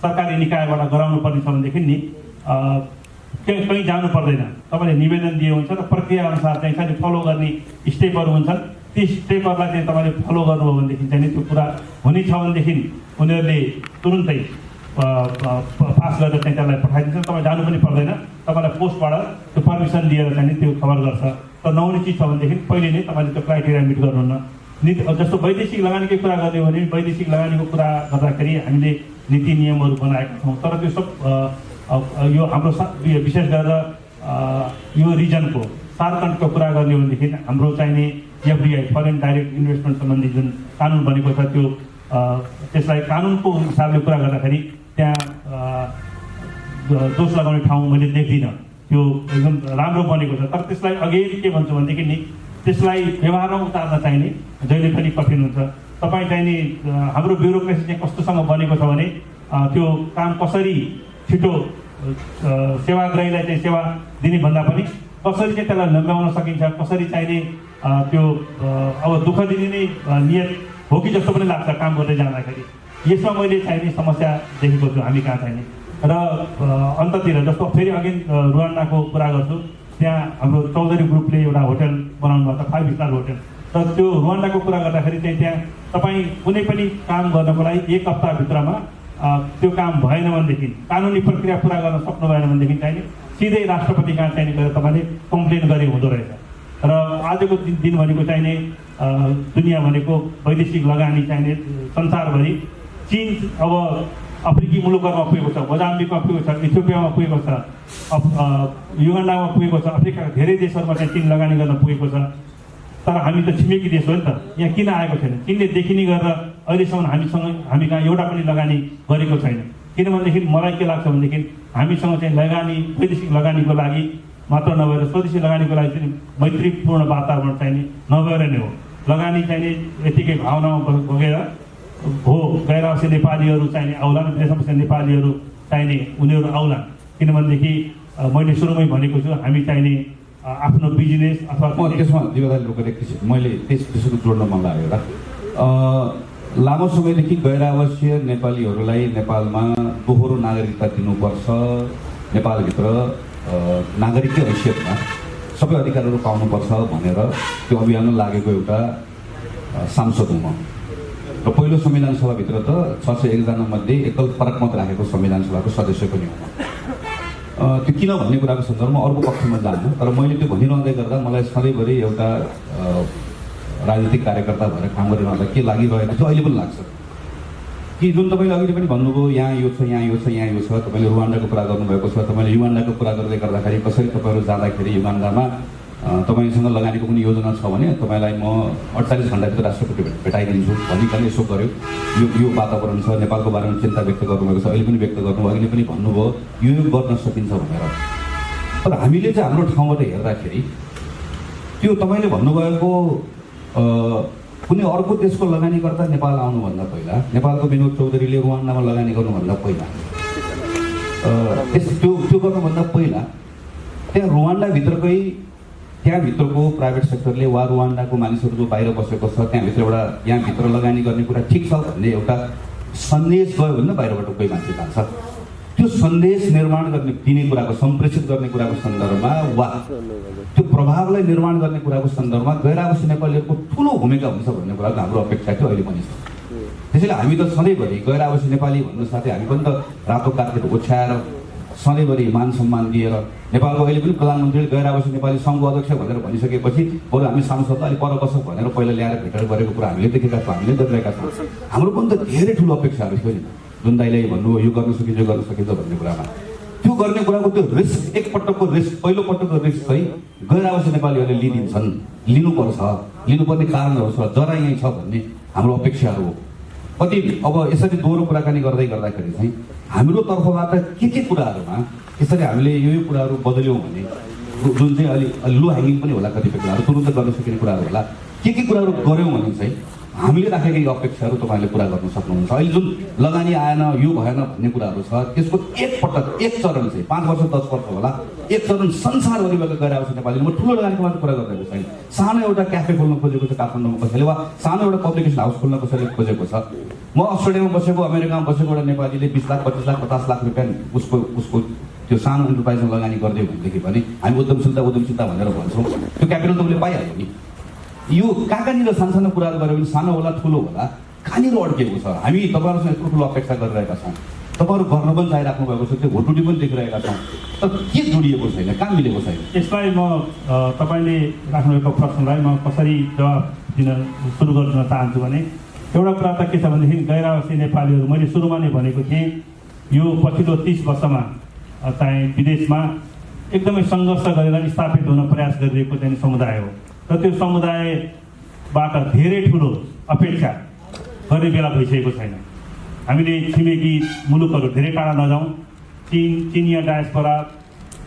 सरकारी निकायबाट गराउनु पर्ने छ भनेदेखि नि कहीँ जानु पर्दैन, तपाईँले निवेदन दिए हुन्छ र प्रक्रिया अनुसार चाहिँ खालि फलो गर्ने स्टेपहरू हुन्छन्। ती स्टेपहरूलाई चाहिँ तपाईँले फलो गर्नुभयो भनेदेखि चाहिँ त्यो कुरा हुने छ भनेदेखि उनीहरूले तुरुन्तै पास गरेर चाहिँ त्यसलाई पठाइदिन्छ। तपाईँ जानु पनि पर्दैन, तपाईँलाई पोस्टबाट त्यो पर्मिसन दिएर चाहिँ त्यो खबर गर्छ। तर नहुने चिज छ भनेदेखि पहिले नै तपाईँले त्यो क्राइटेरिया मिट गर्नुहुन्न। जस्तो वैदेशिक लगानीकै कुरा गर्ने हो भने वैदेशिक लगानीको कुरा गर्दाखेरि हामीले नीति नियमहरू बनाएका छौँ। तर त्यो सब यो हाम्रो विशेष गरेर यो रिजनको सार्कन्डको कुरा गर्ने हो भनेदेखि हाम्रो चाहिने एफडिआई फरेन डाइरेक्ट इन्भेस्टमेन्ट सम्बन्धी जुन कानुन बनेको छ त्यो त्यसलाई कानुनको हिसाबले कुरा गर्दाखेरि त्यहाँ दोष लगाउने ठाउँ मैले देख्दिनँ। त्यो एकदम राम्रो बनेको छ। तर त्यसलाई अघि के भन्छु भनेदेखि नि त्यसलाई व्यवहारमा उतार्न चाहिने जहिले पनि कठिन हुन्छ। तपाईँ चाहिने हाम्रो ब्युरोक्रेसी चाहिँ कस्तोसँग बनेको छ भने त्यो काम कसरी छिटो सेवाग्राहीलाई चाहिँ सेवा दिने भन्दा पनि कसरी चाहिँ त्यसलाई लम्ब्याउन सकिन्छ, कसरी चाहिने त्यो अब दुःख दिने नै नियत हो कि जस्तो पनि लाग्छ काम गर्दै जाँदाखेरि। यसमा मैले चाहिने समस्या देखेको छु हामी कहाँ चाहिने। र अन्ततिर जस्तो फेरि अघि रुवान्डाको कुरा गर्छु, त्यहाँ हाम्रो चौधरी ग्रुपले एउटा होटल बनाउनु भएको छ, 5 स्टार होटल। र त्यो रुवान्डाको कुरा गर्दाखेरि चाहिँ त्यहाँ तपाईँ कुनै पनि काम गर्नको लागि 1 हप्ताभित्रमा त्यो काम भएन भनेदेखि, कानुनी प्रक्रिया पुरा गर्न सक्नु भएन भनेदेखि चाहिँ सिधै राष्ट्रपति कहाँ चाहिने गरेर तपाईँले कम्प्लेन गरे हुँदो रहेछ। र आजको दिन भनेको चाहिने दुनियाँ भनेको वैदेशिक लगानी चाहिने संसारभरि चीन अब अफ्रिकी मुलुकहरूमा पुगेको छ, मोजाम्बिकमा पुगेको छ, इथियोपियामा पुगेको छ, युगान्डामा पुगेको छ, अफ्रिकाका धेरै देशहरूमा चाहिँ चीन लगानी गर्न पुगेको छ। तर हामी त छिमेकी देश हो नि त, यहाँ किन आएको छैन? चीनले देखिने गरेर अहिलेसम्म हामी कहाँ एउटा पनि लगानी गरेको छैन। किनभनेदेखि मलाई के लाग्छ भनेदेखि हामीसँग चाहिँ लगानी वैदेशिक लगानीको लागि मात्र नभएर स्वदेशी लगानीको लागि चाहिँ मैत्रीपूर्ण वातावरण चाहिने नभएर नै हो। लगानी चाहिने यतिकै भावनामा बगेर हो गएर बसे नेपालीहरू चाहिने आउलान्, विदेशमा बसेका नेपालीहरू चाहिने उनीहरू आउलान्। किनभनेदेखि मैले सुरुमै भनेको छु हामी चाहिने आफ्नो बिजनेस अथवा त्यसमा दिवादारी रोकेर एकछिन मैले त्यसको जोड्न मन लाग्यो र लामो समयदेखि गैर आवासीय नेपालीहरूलाई नेपालमा दोहोरो नागरिकता दिनुपर्छ, नेपालभित्र नागरिककै हैसियतमा सबै अधिकारहरू पाउनुपर्छ भनेर त्यो अभियानमा लागेको एउटा सांसद हुँ म। र पहिलो संविधान सभाभित्र त 601 जना मध्ये एकल फरक मत राखेको संविधान सभाको सदस्य पनि हुँ म। त्यो किन भन्ने कुराको सन्दर्भमा अर्को पक्षमा जान्न, तर मैले त्यो भनिरहँदै गर्दा मलाई सधैँभरि एउटा राजनीतिक कार्यकर्ता भएर काम गरिरहँदा के लागिरहेको छ अहिले पनि लाग्छ कि जुन तपाईँले अघि पनि भन्नुभयो यहाँ यो छ, यहाँ यो छ, यहाँ यो छ। तपाईँले रुवान्डाको कुरा गर्नुभएको छ, तपाईँले युगान्डाको कुरा गर्दै गर्दाखेरि कसरी तपाईँहरू जाँदाखेरि युगान्डामा तपाईँसँग लगानीको कुनै योजना छ भने तपाईँलाई म 48 घण्टाभित्र राष्ट्रपति भेटाइदिन्छु भनिकन यसो गर्यो। यो वातावरण छ, नेपालको बारेमा चिन्ता व्यक्त गर्नुभएको छ, अहिले पनि व्यक्त गर्नुभयो, अहिले पनि भन्नुभयो यो गर्न सकिन्छ भनेर। तर हामीले चाहिँ हाम्रो ठाउँबाट हेर्दाखेरि त्यो तपाईँले भन्नुभएको कुनै अर्को देशको लगानीकर्ता नेपाल आउनुभन्दा पहिला, नेपालको विनोद चौधरीले रुवान्डामा लगानी गर्नुभन्दा पहिला, त्यो गर्नुभन्दा पहिला त्यहाँभित्रको प्राइभेट सेक्टरले वा रुवान्डाको मानिसहरू जो बाहिर बसेको छ त्यहाँभित्रबाट यहाँभित्र लगानी गर्ने कुरा ठिक छ भन्ने एउटा सन्देश गयो भने बाहिरबाट कोही मान्छे जान्छ। त्यो सन्देश निर्माण दिने कुराको, सम्प्रेषित गर्ने कुराको सन्दर्भमा वा त्यो प्रभावलाई निर्माण गर्ने कुराको सन्दर्भमा गैर आवासीय नेपालीहरूको ठुलो भूमिका हुन्छ भन्ने कुराको हाम्रो अपेक्षा थियो, अहिले पनि छ। त्यसैले हामी त सधैँभरि गैर आवासीय नेपाली भन्नु साथै हामी पनि त रातो कार्पेट ओछ्याएर सधैँभरि मान सम्मान दिएर नेपालको अहिले पनि प्रधानमन्त्रीले गैर आवासीय नेपाली सङ्घको अध्यक्ष भनेर भनिसकेपछि बरु हामी सांसदलाई अलिक पर बस भनेर पहिला ल्याएर भेटेर गरेको कुरा हामीले देखेका छौँ, हामीले गरिरहेका छौँ। हाम्रो पनि त धेरै ठुलो अपेक्षाहरू थियो नि, जुन दाइले भन्नुभयो यो गर्न सकिन्छ, यो गर्न सकिन्छ भन्ने कुरामा। त्यो गर्ने कुराको त्यो रिस्क, एकपटकको रिस्क, पहिलोपटकको रिस्क चाहिँ गैर आवासीय नेपालीहरूले लिइदिन्छन्, लिनुपर्छ, लिनुपर्ने कारणहरू छ, जरा यहीँ छ भन्ने हाम्रो अपेक्षाहरू हो। कति अब यसरी दोहोरो कुराकानी गर्दाखेरि चाहिँ हाम्रो तर्फबाट के कुराहरूमा यसरी हामीले यो कुराहरू बदल्यौँ भने जुन चाहिँ अलि लो ह्याङ्गिङ पनि होला, कतिपय कुराहरू तुरुन्त गर्न सकिने कुराहरू होला, के कुराहरू गऱ्यौँ भने चाहिँ हामीले राखेका यी अपेक्षाहरू तपाईँले पुरा गर्न सक्नुहुन्छ। अहिले जुन लगानी आएन, यो भएन भन्ने कुराहरू छ, त्यसको एकपटक एक चरण चाहिँ 5 वर्ष 10 वर्ष होला, एक चरण संसारभरिबाट गएर आउँछ नेपालीले। म ठुलो लगानीको मात्र कुरा गरिरहेको छैन, सानो एउटा क्याफे खोल्न खोजेको छ काठमाडौँमा कसैले, वा सानो एउटा पब्लिकेसन हाउस खोल्न कसैले खोजेको छ। म अस्ट्रेलियामा बसेको, अमेरिकामा बसेको एउटा नेपालीले 20 लाख 25 लाख 50 लाख रुपियाँ उसको त्यो सानो इन्टरप्राइजमा लगानी गरिदियो भनेदेखि भने हामी उद्यमशीलता भनेर भन्छौँ, त्यो क्यापिटल तपाईँले पाइहाल्यो नि। यो कहाँनिर सानो कुराहरू गऱ्यो भने सानो होला ठुलो होला, कहाँनिर अड्किएको छ। हामी तपाईँहरूसँग यत्रो ठुलो अपेक्षा गरिरहेका छौँ, तपाईँहरू गर्न पनि चाहिराख्नु भएको छ, त्यो भोटुटी पनि देखिरहेका छौँ, तर के जोडिएको छैन, कहाँ मिलेको छैन। यसलाई म तपाईँले राख्नुभएको प्रश्नलाई म कसरी जवाब दिन सुरु गर्न चाहन्छु भने एउटा कुरा त के छ भनेदेखि गैर आवासीय नेपालीहरू, मैले सुरुमा नै भनेको थिएँ, यो पछिल्लो 30 वर्षमा चाहिँ विदेशमा एकदमै सङ्घर्ष गरेर स्थापित हुन प्रयास गरिरहेको चाहिँ समुदाय हो र त्यो समुदायबाट धेरै ठुलो अपेक्षा गर्ने बेला भइसकेको छैन। हामीले छिमेकी मुलुकहरू धेरै टाढा नजाउँ, चिनिया डायस्पोरा,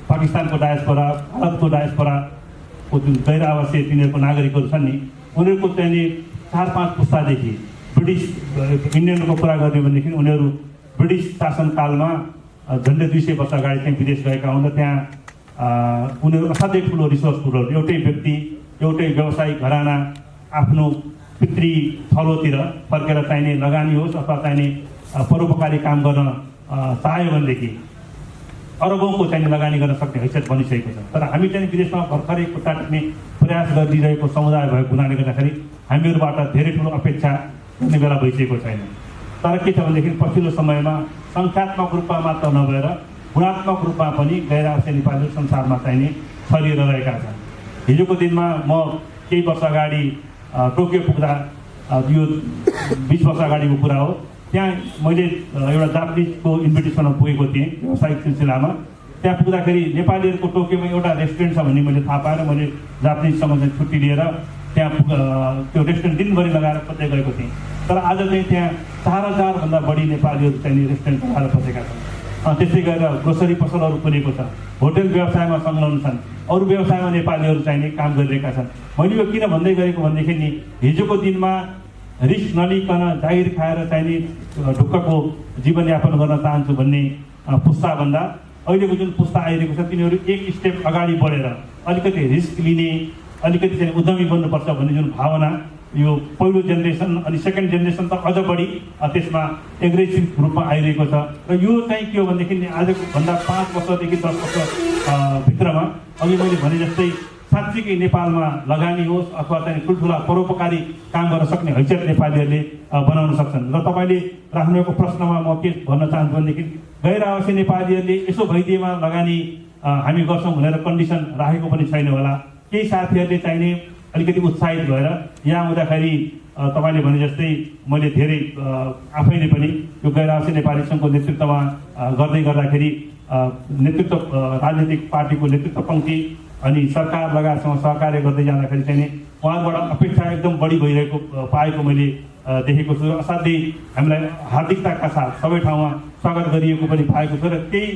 पाकिस्तानको डायस्पोरा, भारतको डायस्पोराको जुन गैर आवासीय तिनीहरूको नागरिकहरू छन् नि, उनीहरूको चाहिँ 4-5 पुस्तादेखि ब्रिटिस इन्डियनको कुरा गर्ने भनेदेखि उनीहरू ब्रिटिस शासनकालमा झन्डै 200 वर्ष अगाडि चाहिँ विदेश गएका हुन् र त्यहाँ उनीहरू असाध्यै ठुलो रिसोर्सफुलहरू, एउटै व्यक्ति, एउटै व्यवसायिक घराना आफ्नो पितृ थलोतिर फर्केर चाहिने लगानी होस् अथवा चाहिने परोपकारी काम गर्न चाह्यो भनेदेखि अरबौँको चाहिने लगानी गर्न सक्ने हैसियत बनिसकेको छ। तर हामी चाहिँ विदेशमा भर्खरै खुट्टा टेक्ने प्रयास गरिरहेको समुदाय भएको हुनाले गर्दाखेरि हामीहरूबाट धेरै ठुलो अपेक्षा गर्ने बेला भइसकेको छैन। तर के छ भनेदेखि पछिल्लो समयमा सङ्ख्यात्मक रूपमा मात्र नभएर गुणात्मक रूपमा पनि गैर आवासीय नेपालीहरू संसारमा चाहिने छरिएर रहेका छन्। हिजोको दिनमा म केही वर्ष अगाडि टोकियो पुग्दा, यो 20 वर्ष अगाडिको कुरा हो, त्यहाँ मैले एउटा जापानिजको इन्भिटेसनमा पुगेको थिएँ व्यावसायिक सिलसिलामा। त्यहाँ पुग्दाखेरि नेपालीहरूको टोकियोमा एउटा रेस्टुरेन्ट छ भन्ने मैले थाहा पाएर मैले जापानिजसँग चाहिँ छुट्टी लिएर त्यहाँ त्यो रेस्टुरेन्ट दिनभरि लगाएर खोज्दै गएको थिएँ। तर आज चाहिँ त्यहाँ 4000 भन्दा बढी नेपालीहरू चाहिँ रेस्टुरेन्ट लगाएर बसेका छन्। त्यस्तै गरेर ग्रोसरी पसलहरू खुलेको छ, होटेल व्यवसायमा संलग्न छन्, अरू व्यवसायमा नेपालीहरू चाहिने काम गरिरहेका छन्। मैले यो किन भन्दै गरेको भनेदेखि नि हिजोको दिनमा रिस्क नलिकन जागिर खाएर चाहिने ढुक्कको जीवनयापन गर्न चाहन्छु भन्ने पुस्ताभन्दा अहिलेको जुन पुस्ता आइरहेको छ तिनीहरू एक स्टेप अगाडि बढेर अलिकति रिस्क लिने, अलिकति चाहिँ उद्यमी बन्नुपर्छ भन्ने जुन भावना यो पहिलो जेनेरेसन अनि सेकेन्ड जेनेरेसन त अझ बढी त्यसमा एग्रेसिभ रूपमा आइरहेको छ। र यो चाहिँ के हो भनेदेखि आजको भन्दा 5 वर्षदेखि 10 वर्ष भित्रमा अघि मैले भने जस्तै साँच्चीकै नेपालमा लगानी होस् अथवा चाहिँ ठुल्ठुला परोपकारी काम गर्न सक्ने हैसियत नेपालीहरूले बनाउन सक्छन्। र तपाईँले राख्नुभएको प्रश्नमा म के भन्न चाहन्छु भनेदेखि गैर आवासीय नेपालीहरूले यसो भइदिएमा लगानी हामी गर्छौँ भनेर कन्डिसन राखेको पनि छैन होला। केही साथीहरूले चाहिने अलिकति उत्साहित भएर यहाँ आउँदाखेरि तपाईँले भने जस्तै मैले धेरै आफैले पनि यो गैर आवासीय नेपाली सङ्घको नेतृत्वमा गर्दै गर्दाखेरि नेतृत्व राजनीतिक पार्टीको नेतृत्व पङ्क्ति अनि सरकार लगायतसँग सहकार्य गर्दै जाँदाखेरि चाहिँ नि उहाँबाट अपेक्षा एकदम बढी भइरहेको पाएको मैले देखेको छु र असाध्यै हामीलाई हार्दिकताका साथ सबै ठाउँमा स्वागत गरिएको पनि पाएको छु र केही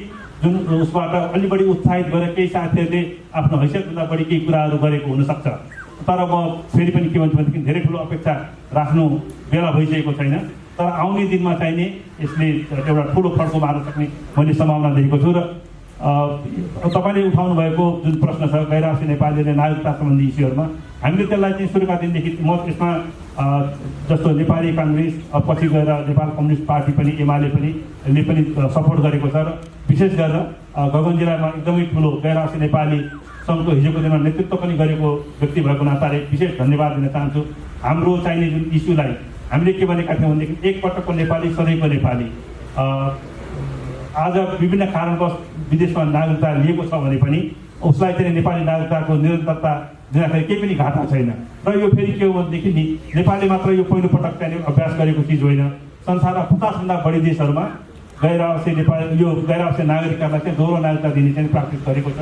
जुन उसबाट अलि बढी उत्साहित गरेर केही साथीहरूले आफ्नो हैसियतभन्दा बढी केही कुराहरू गरेको हुनसक्छ। तर म फेरि पनि के भन्छु भनेदेखि धेरै ठुलो अपेक्षा राख्नु बेला भइसकेको छैन। तर आउने दिनमा चाहिँ नि यसले एउटा ठुलो फड्को मार्न सक्ने मैले सम्भावना देखेको छु। र तपाईँले उठाउनु भएको जुन प्रश्न छ गैर आवासीय नेपालीले नागरिकता सम्बन्धी इस्युहरूमा हामीले त्यसलाई चाहिँ सुरुका दिनदेखि म त्यसमा जस्तो नेपाली काङ्ग्रेस पछि गएर नेपाल कम्युनिस्ट पार्टी पनि एमाले पनि सपोर्ट गरेको छ। र विशेष गरेर गगन जिल्लामा एकदमै ठुलो गैर आवासीय नेपाली सङ्घको हिजोको दिनमा नेतृत्व पनि गरेको व्यक्ति भएको नाताले विशेष धन्यवाद दिन चाहन्छु। हाम्रो चाहिने जुन इस्युलाई हामीले के भनेका थियौँ भनेदेखि एकपटकको नेपाली सधैँको नेपाली आज विभिन्न कारणवश विदेशमा नागरिकता लिएको छ भने पनि उसलाई चाहिँ नेपाली नागरिकताको निरन्तरता दिँदाखेरि केही पनि घाटा छैन। र यो फेरि के हो भनेदेखि नि नेपालले मात्र यो पहिलोपटक चाहिँ अभ्यास गरेको चिज होइन। संसारमा 50भन्दा बढी देशहरूमा गैर आवासीय नेपाली यो गैर आवासीय नागरिकतालाई चाहिँ दोहोरो नागरिकता दिने चाहिँ प्र्याक्टिस गरेको छ।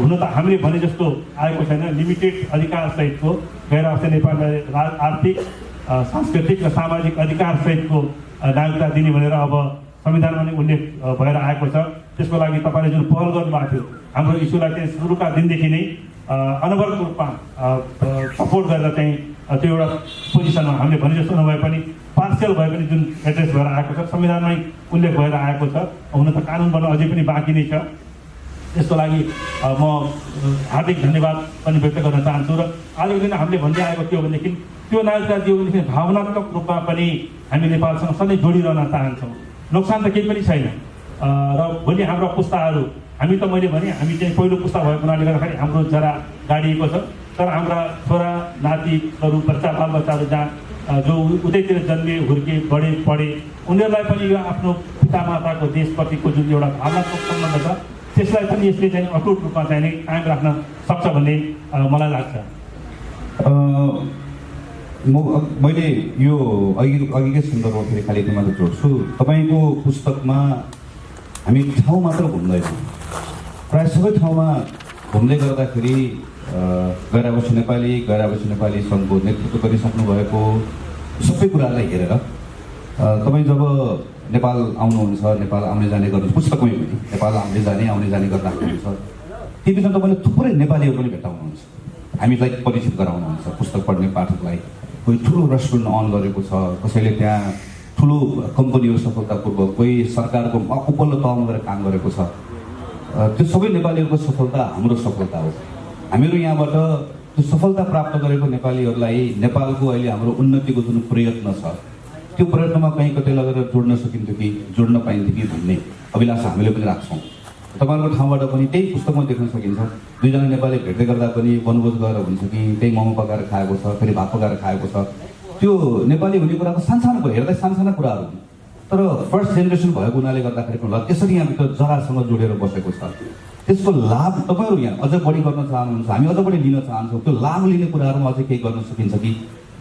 हुन त हामीले भने जस्तो आएको छैन। लिमिटेड अधिकार सहितको गैर आवासीय नेपालीलाई आर्थिक सांस्कृतिक र सामाजिक अधिकार सहितको नागरिकता दिने भनेर अब संविधानमा नै उल्लेख भएर आएको छ। त्यसको लागि तपाईँले जुन पहल गर्नुभएको थियो हाम्रो इस्युलाई चाहिँ सुरुका दिनदेखि नै अनवरत रूपमा सपोर्ट गरेर चाहिँ त्यो एउटा पोजिसनमा हामीले भने जस्तो नभए पनि पार्सियल भए पनि जुन एड्रेस भएर आएको छ संविधानमै उल्लेख भएर आएको छ। हुन त कानुन बन्न अझै पनि बाँकी नै छ। त्यसको लागि म हार्दिक धन्यवाद पनि व्यक्त गर्न चाहन्छु। र आजको दिन हामीले भन्दै आएको थियो भनेदेखि त्यो नागरिकता दियो भनेदेखि भावनात्मक रूपमा पनि हामी नेपालसँग सधैँ जोडिरहन चाहन्छौँ। नोक्सान त केही पनि छैन। र भोलि हाम्रा पुस्ताहरू हामी त मैले भने हामी चाहिँ पहिलो पुस्ता भएको हुनाले गर्दाखेरि हाम्रो जरा गाडिएको छ। तर हाम्रा छोरा नातिहरू बालबच्चाहरू जहाँ जो उतैतिर जन्मे हुर्के बढे पढे उनीहरूलाई पनि यो आफ्नो पितामाताको देशप्रतिको जुन एउटा भावनात्मक सम्बन्ध छ त्यसलाई पनि यसले चाहिँ अटुट रूपमा चाहिँ कायम राख्न सक्छ भन्ने मलाई लाग्छ। मैले यो अघिकै सन्दर्भमा फेरि खालि मात्र जोड्छु। तपाईँको पुस्तकमा हामी ठाउँ मात्र घुम्दैनौँ। प्रायः सबै ठाउँमा घुम्दै गर्दाखेरि गैर आवासीय नेपाली सङ्घको नेतृत्व गरिसक्नु भएको सबै कुरालाई हेरेर तपाईँ जब नेपाल आउनुहुन्छ नेपाल आउने जाने गर्नु पुस्तकमै पनि नेपाल आउने जाने गर्दा हुनुहुन्छ त्यो बिचमा तपाईँले थुप्रै नेपालीहरू पनि भेट्टाउनुहुन्छ। हामीलाई परिचित गराउनुहुन्छ पुस्तक पढ्ने पाठकलाई। कोही ठुलो रेस्टुरेन्ट अन गरेको छ, कसैले त्यहाँ ठुलो कम्पनीहरू सफलतापूर्वक, कोही सरकारको उपल्लो तहमा गएर काम गरेको छ। त्यो सबै नेपालीहरूको सफलता हाम्रो सफलता हो। हामीहरू यहाँबाट त्यो सफलता प्राप्त गरेको नेपालीहरूलाई नेपालको अहिले हाम्रो उन्नतिको जुन प्रयत्न छ त्यो प्रयत्नमा कहीँ कतै लगेर जोड्न सकिन्थ्यो कि जोड्न पाइन्थ्यो कि भन्ने अभिलाषा हामीले पनि राख्छौँ। तपाईँहरूको ठाउँबाट पनि त्यही पुस्तकमा देख्न सकिन्छ। दुईजना नेपाली भेट्दै गर्दा पनि वनभोज गएर हुन्छ कि त्यही मोमो पकाएर खाएको छ, फेरि भात पकाएर खाएको छ। त्यो नेपाली हुने कुराको सानसानो कुरा हेर्दा सानसाना कुराहरू हुन्। तर फर्स्ट जेनेरेसन भएको हुनाले गर्दाखेरि ल त्यसरी यहाँभित्र जरासँग जोडेर बसेको छ। त्यसको लाभ तपाईँहरू यहाँ अझ बढी गर्न चाहनुहुन्छ, हामी अझ बढी लिन चाहन्छौँ। त्यो लाभ लिने कुराहरूमा अझै केही गर्न सकिन्छ कि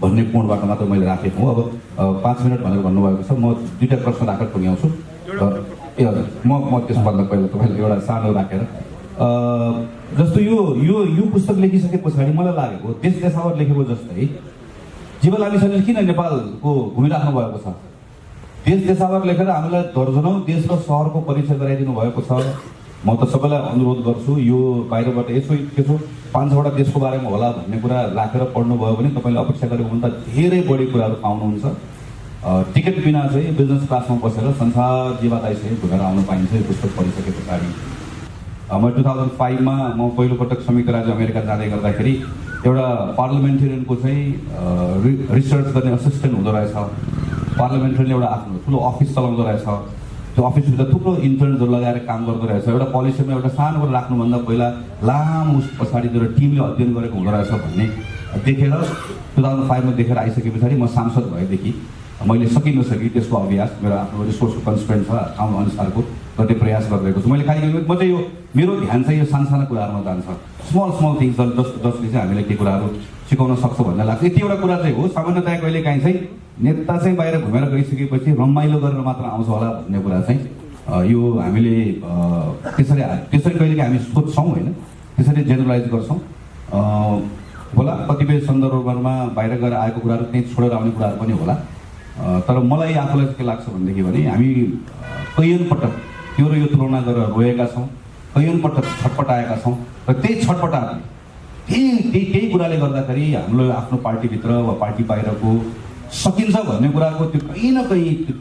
भन्ने कोणबाट मात्र मैले राखेको हुँ। अब 5 मिनट भनेर भन्नुभएको छ। म दुईवटा प्रश्न राखेर पुग्याउँछु। ए हजुर, म त्यसभन्दा पहिला तपाईँले एउटा सानो राखेर जस्तो यो पुस्तक लेखिसके पछाडि मलाई लागेको देश देशावर लेखेको जस्तै जीवन लामिछानेले किन नेपालको घुमिराख्नु भएको छ। देश देशावर लेखेर हामीलाई दर्जनौँ देश र सहरको परिचय गराइदिनु भएको छ। म त सबैलाई अनुरोध गर्छु यो बाहिरबाट यसो 5-6वटा देशको बारेमा होला भन्ने कुरा राखेर पढ्नुभयो भने तपाईँले अपेक्षा गरेकोभन्दा धेरै बढी कुराहरू पाउनुहुन्छ। टिकट बिना चाहिँ बिजनेस क्लासमा बसेर संसार जीवादाइसहित घुमेर आउनु पाइन्छ यो पुस्तक पढिसके पछाडि। म 2005मा म पहिलोपटक संयुक्त राज्य अमेरिका जाँदै गर्दाखेरि एउटा पार्लिमेन्टेरियनको चाहिँ रिसर्च गर्ने असिस्टेन्ट हुँदो रहेछ। पार्लिमेन्टेरियनले एउटा आफ्नो ठुलो अफिस चलाउँदो रहेछ। त्यो अफिसभित्र थुप्रो इन्टर्न्सहरू लगाएर काम गर्दो रहेछ। एउटा पोलिसीमा एउटा सानो कुरा राख्नुभन्दा पहिला लामो पछाडितिर टिमले अध्ययन गरेको हुँदो रहेछ भन्ने देखेर 2005मा देखेर आइसके पछाडि म सांसद भएदेखि मैले सकि नसकी त्यसको अभ्यास मेरो आफ्नो रिसोर्सको कन्स्ट्रेन्ट छ ठाउँ अनुसारको गर्ने प्रयास गरिरहेको छु। मैले खालि म चाहिँ यो मेरो ध्यान चाहिँ यो सानसाना कुराहरूमा जान्छ। स्मल थिङ्स जसले चाहिँ हामीले के कुराहरू सिकाउन सक्छ भन्ने लाग्छ। यति एउटा कुरा चाहिँ हो सामान्यतया कहिले काहीँ चाहिँ नेता चाहिँ बाहिर घुमेर गइसकेपछि रमाइलो गरेर मात्र आउँछ होला भन्ने कुरा चाहिँ यो हामीले त्यसरी कहिले हामी सोध्छौँ होइन। त्यसरी जेनरलाइज गर्छौँ होला। कतिपय सन्दर्भहरूमा बाहिर गएर आएको कुराहरू त्यहीँ छोडेर आउने कुराहरू पनि होला। तर मलाई आफूलाई के लाग्छ भनेदेखि भने हामी कैयन पटक त्यो र यो तुलना गरेर रोएका छौँ, कैयन पटक छटपटाएका छौँ र त्यही छटपटाएर त्यही कुराले गर्दाखेरि हाम्रो आफ्नो पार्टीभित्र वा पार्टी बाहिरको सकिन्छ भन्ने कुराको त्यो कहीँ न कहीँ त्यो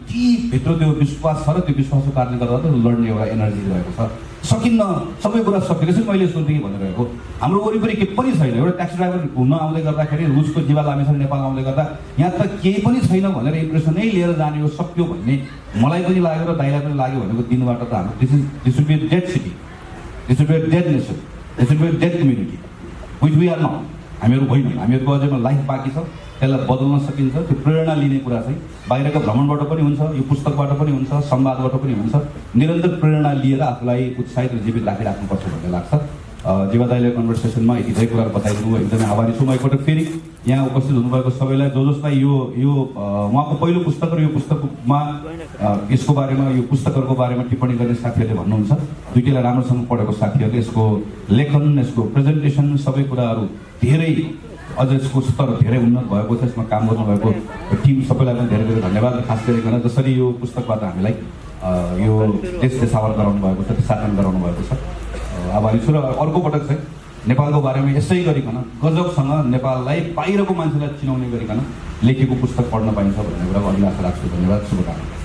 भित्र त्यो विश्वास छ र त्यो विश्वासको कारणले गर्दा त लड्ने एउटा एनर्जी रहेको छ। सकिन्न, सबै कुरा सकिन्छ। त्यसै मैले सोध्दै भनिरहेको हाम्रो वरिपरि केही पनि छैन। एउटा ट्याक्सी ड्राइभर घुम्न आउँदै गर्दाखेरि रुसको जीवा लामेछन् नेपाल आउँदै गर्दा यहाँ त केही पनि छैन भनेर इम्प्रेसनै लिएर जाने हो सक्यो भन्ने मलाई पनि लाग्यो र दाइलाई पनि लाग्यो भनेको दिनबाट त हाम्रो this will be dead city, this will be dead nation, this will be dead community which we are not. हामीहरू होइनौँ, हामीहरूको अझैमा लाइफ बाँकी छ, त्यसलाई बदल्न सकिन्छ। त्यो प्रेरणा लिने कुरा चाहिँ बाहिरको भ्रमणबाट पनि हुन्छ, यो पुस्तकबाट पनि हुन्छ, संवादबाट पनि हुन्छ। निरन्तर प्रेरणा लिएर आफूलाई उत्साहित र जीवित राखिराख्नुपर्छ भन्ने लाग्छ। जीवा दाइले कन्भर्सेसनमा यति धेरै कुराहरू बताइदिनु भयो, एकदमै आभारी छु। म एकपटक फेरि यहाँ उपस्थित हुनुभएको सबैलाई जसलाई यो उहाँको पहिलो पुस्तक र यो पुस्तकमा यसको बारेमा, यो पुस्तकहरूको बारेमा टिप्पणी गर्ने साथीहरूले भन्नुहुन्छ, दुईटैलाई राम्रोसँग पढेको साथीहरूले यसको लेखन, यसको प्रेजेन्टेसन सबै कुराहरू धेरै अझ यसको स्तर धेरै उन्नत भएको छ। यसमा काम गर्नुभएको टिम सबैलाई पनि धेरै धेरै धन्यवाद। खास गरिकन जसरी यो पुस्तकबाट हामीलाई यो देश देशावर गराउनु भएको छ, देशाटन गराउनु भएको छ, आभारी छु। र अर्को पटक चाहिँ नेपालको बारेमा यसै गरिकन गजबसँग नेपाललाई बाहिरको मान्छेलाई चिनाउने गरिकन लेखेको पुस्तक पढ्न पाइन्छ भन्ने कुरा अभिलाषा राख्छु। धन्यवाद, शुभकामना।